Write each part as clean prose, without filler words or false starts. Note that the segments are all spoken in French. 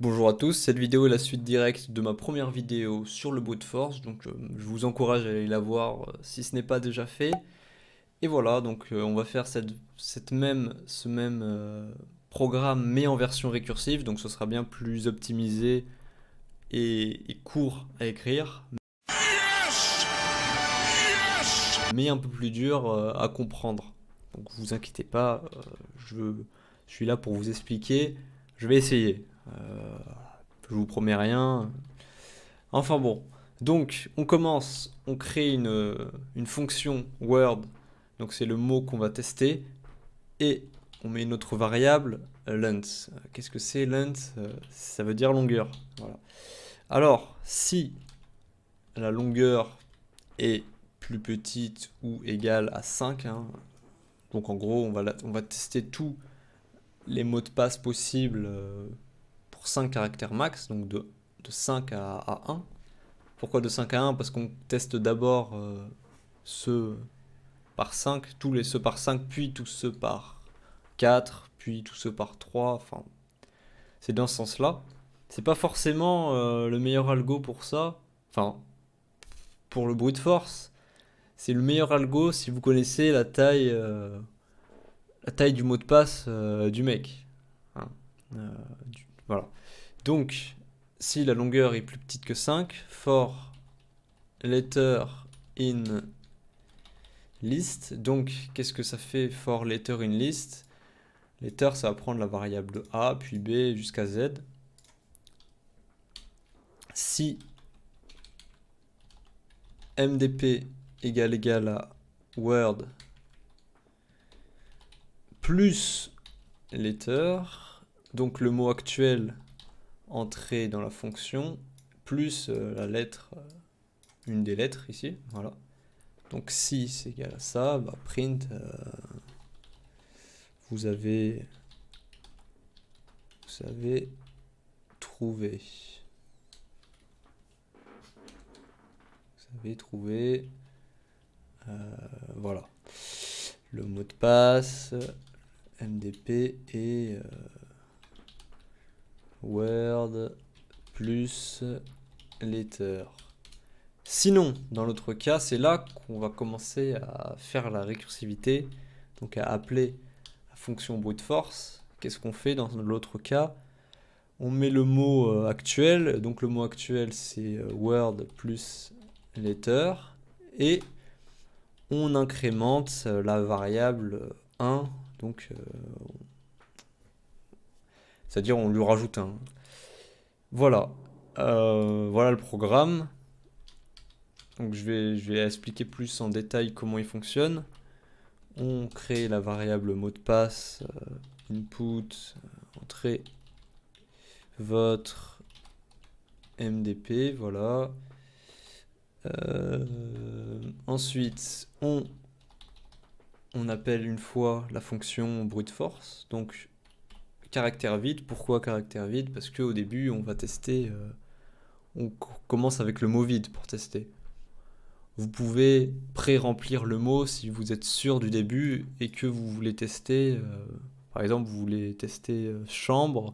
Bonjour à tous, cette vidéo est la suite directe de ma première vidéo sur le brute force, donc je vous encourage à aller la voir si ce n'est pas déjà fait. Et voilà, donc on va faire ce même programme mais en version récursive, donc ce sera bien plus optimisé et court à écrire, mais un peu plus dur à comprendre. Donc vous inquiétez pas, je suis là pour vous expliquer, je vais essayer. Je vous promets rien. Enfin bon, donc on commence, on crée une fonction Word, donc c'est le mot qu'on va tester, et on met une autre variable, length. Qu'est-ce que c'est length? Ça veut dire longueur. Voilà. Alors, si la longueur est plus petite ou égale à 5, hein, donc en gros on va tester tous les mots de passe possibles pour 5 caractères max, donc de 5 à 1. Pourquoi de 5 à 1? Parce qu'on teste d'abord ceux par 5, ceux par 5, puis tous ceux par 4, puis tous ceux par 3. Enfin, c'est dans ce sens-là. C'est pas forcément le meilleur algo pour ça. Enfin, pour le brute force, c'est le meilleur algo si vous connaissez la taille du mot de passe du mec. Hein. Voilà. Donc, si la longueur est plus petite que 5, for letter in list. Donc, qu'est-ce que ça fait for letter in list? Letter, ça va prendre la variable A, puis B jusqu'à Z. Si MDP égale à Word plus letter, donc le mot actuel entré dans la fonction, plus la lettre, une des lettres ici, voilà. Donc si c'est égal à ça, bah, print, vous avez trouvé. Vous avez trouvé. Voilà. Le mot de passe, MDP et Word plus letter. Sinon, dans l'autre cas, c'est là qu'on va commencer à faire la récursivité, donc à appeler la fonction brute force. Qu'est-ce qu'on fait dans l'autre cas? On met le mot actuel, donc le mot actuel c'est Word plus letter, et on incrémente la variable 1, donc c'est-à-dire on lui rajoute 1. Voilà, voilà le programme. Donc je vais expliquer plus en détail comment il fonctionne. On crée la variable mot de passe, input, entrée, votre MDP, voilà. Ensuite, on appelle une fois la fonction brute force, donc caractère vide. Pourquoi caractère vide? Parce qu'au début, on va tester, on commence avec le mot vide pour tester. Vous pouvez pré-remplir le mot si vous êtes sûr du début et que vous voulez tester, par exemple, vous voulez tester chambre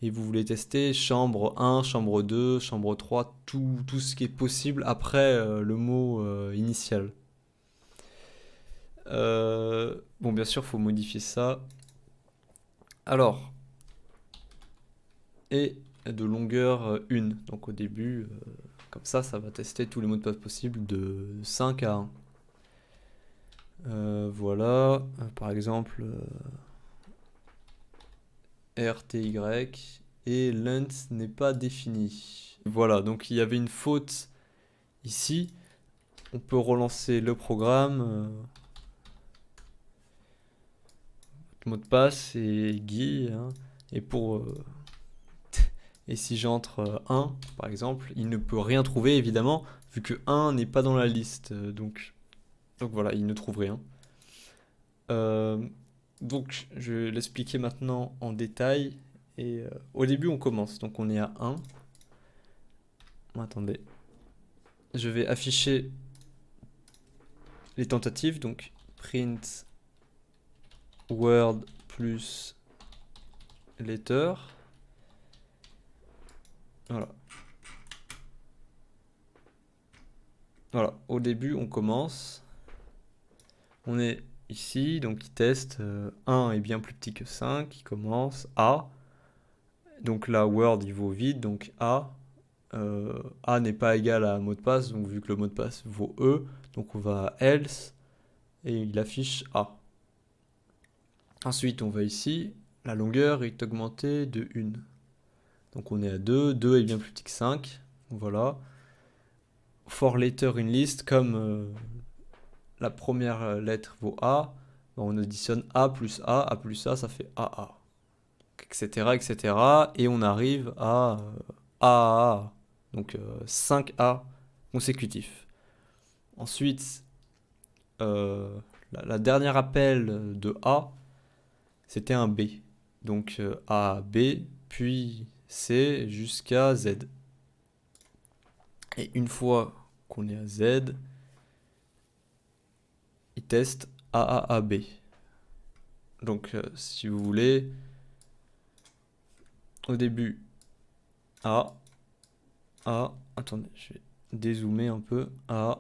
et vous voulez tester chambre 1, chambre 2, chambre 3, tout ce qui est possible après le mot initial. Bon, bien sûr, il faut modifier ça. Alors, et de longueur 1. Donc au début, comme ça va tester tous les mots de passe possibles de 5 à 1. Voilà, par exemple, RTY et length n'est pas défini. Voilà, donc il y avait une faute ici. On peut relancer le programme. Le mot de passe est Guy, hein, et pour et si j'entre 1 par exemple, il ne peut rien trouver évidemment vu que 1 n'est pas dans la liste. Donc voilà, il ne trouve rien. Donc je vais l'expliquer maintenant en détail. Et au début on commence, donc on est à 1. Attendez. Je vais afficher les tentatives, donc print Word plus letter. Voilà. Voilà, au début, on commence. On est ici, donc il teste 1 est bien plus petit que 5, il commence A. Donc là, word, il vaut vide, donc A. A n'est pas égal à mot de passe, donc vu que le mot de passe vaut E, donc on va à else, et il affiche A. Ensuite, on va ici, la longueur est augmentée de 1. Donc on est à 2, 2 est bien plus petit que 5, voilà. For later in list, comme la première lettre vaut A, on additionne A plus A, ça fait AA, etc., etc. Et on arrive à AAA, donc 5 A consécutifs. Ensuite, la dernière appel de A, c'était un B. Donc A, B, puis C jusqu'à Z. Et une fois qu'on est à Z, il teste AAAB. Donc si vous voulez, au début, A, attendez, je vais dézoomer un peu, A,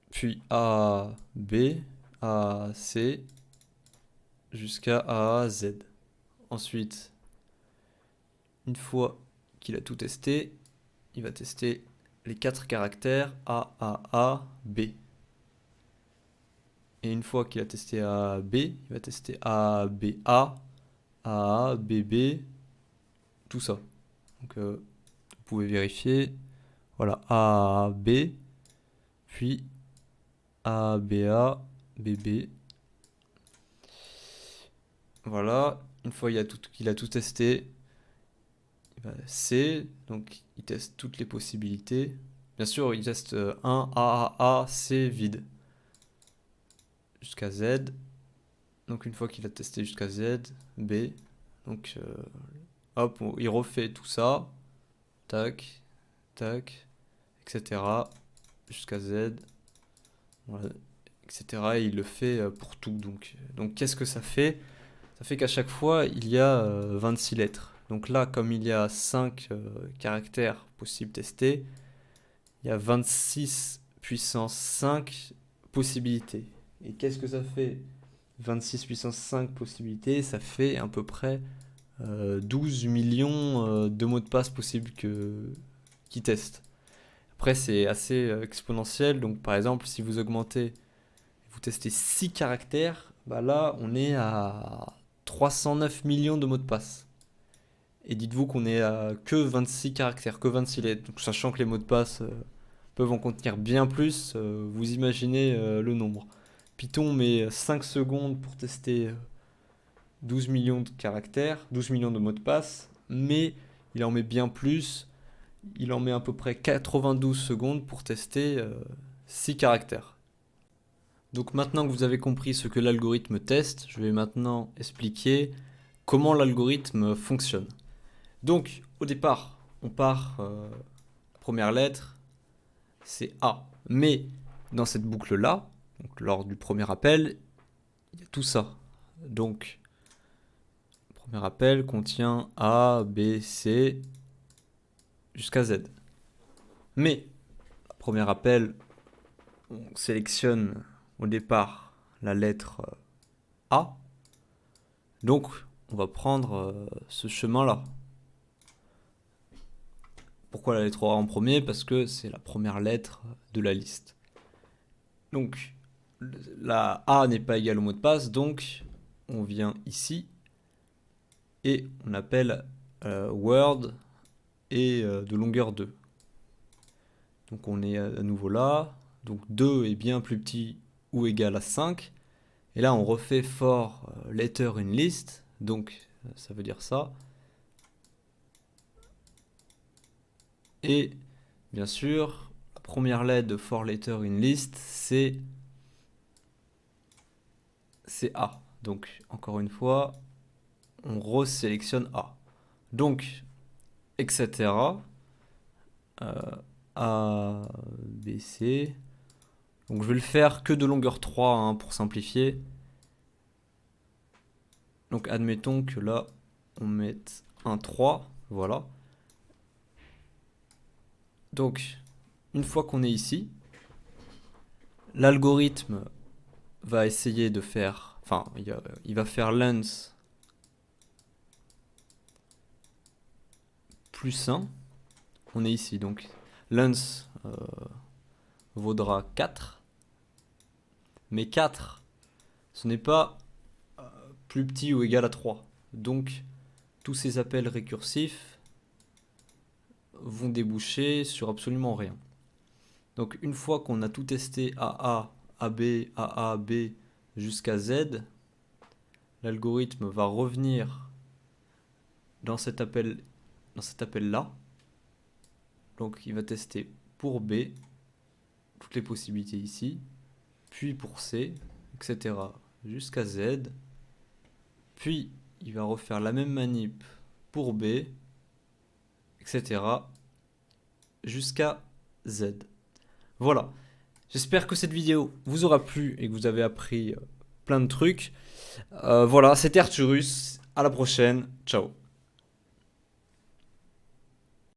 puis A, B, A, C, jusqu'à A, Z. Ensuite, une fois qu'il a tout testé, il va tester les 4 caractères A, B. Et une fois qu'il a testé A, B, il va tester A, B, A, B, B, tout ça. Donc vous pouvez vérifier. Voilà, A, B, puis A, B, B, B. Voilà, une fois qu'il a tout testé, il va C, donc il teste toutes les possibilités. Bien sûr, il teste 1, A, C, vide. Jusqu'à Z. Donc une fois qu'il a testé jusqu'à Z, B. Donc hop, il refait tout ça. Tac, tac, etc. Jusqu'à Z. Voilà, etc. Et il le fait pour tout. Donc qu'est-ce que ça fait? Ça fait qu'à chaque fois, il y a 26 lettres. Donc là, comme il y a 5 caractères possibles testés, il y a 26 puissance 5 possibilités. Et qu'est-ce que ça fait? 26 puissance 5 possibilités, ça fait à peu près 12 millions de mots de passe possibles qui testent. Après, c'est assez exponentiel. Donc, par exemple, si vous augmentez, vous testez 6 caractères, bah là, on est à 309 millions de mots de passe. Et dites-vous qu'on est à que 26 caractères, que 26 lettres. Donc, sachant que les mots de passe peuvent en contenir bien plus, vous imaginez le nombre. Python met 5 secondes pour tester 12 millions de caractères, 12 millions de mots de passe, mais il en met bien plus. Il en met à peu près 92 secondes pour tester 6 caractères. Donc maintenant que vous avez compris ce que l'algorithme teste, je vais maintenant expliquer comment l'algorithme fonctionne. Donc au départ, on part, la première lettre, c'est A. Mais dans cette boucle-là, donc lors du premier appel, il y a tout ça. Donc, le premier appel contient A, B, C, jusqu'à Z. Mais, le premier appel, on sélectionne au départ la lettre A. Donc, on va prendre ce chemin-là. Pourquoi la lettre A en premier? Parce que c'est la première lettre de la liste. Donc, la A n'est pas égale au mot de passe, donc on vient ici et on appelle word et de longueur 2. Donc on est à nouveau là, donc 2 est bien plus petit ou égal à 5. Et là on refait for letter in list, donc ça veut dire ça. Et bien sûr, la première lettre de for letter in list, c'est A. Donc encore une fois, on resélectionne A. Donc, etc. A, B, C. Donc je vais le faire que de longueur 3 hein, pour simplifier. Donc admettons que là, on met un 3, voilà. Donc, une fois qu'on est ici, l'algorithme va essayer de faire, enfin, il va faire lens plus 1. On est ici, donc lens vaudra 4. Mais 4, ce n'est pas plus petit ou égal à 3. Donc, tous ces appels récursifs vont déboucher sur absolument rien. Donc, une fois qu'on a tout testé AA, AA, B jusqu'à Z, l'algorithme va revenir dans cet appel-là. Donc, il va tester pour B, toutes les possibilités ici, puis pour C, etc. jusqu'à Z. Puis, il va refaire la même manip pour B, etc. jusqu'à Z. Voilà. J'espère que cette vidéo vous aura plu et que vous avez appris plein de trucs. Voilà, c'était Arthurus. À la prochaine. Ciao.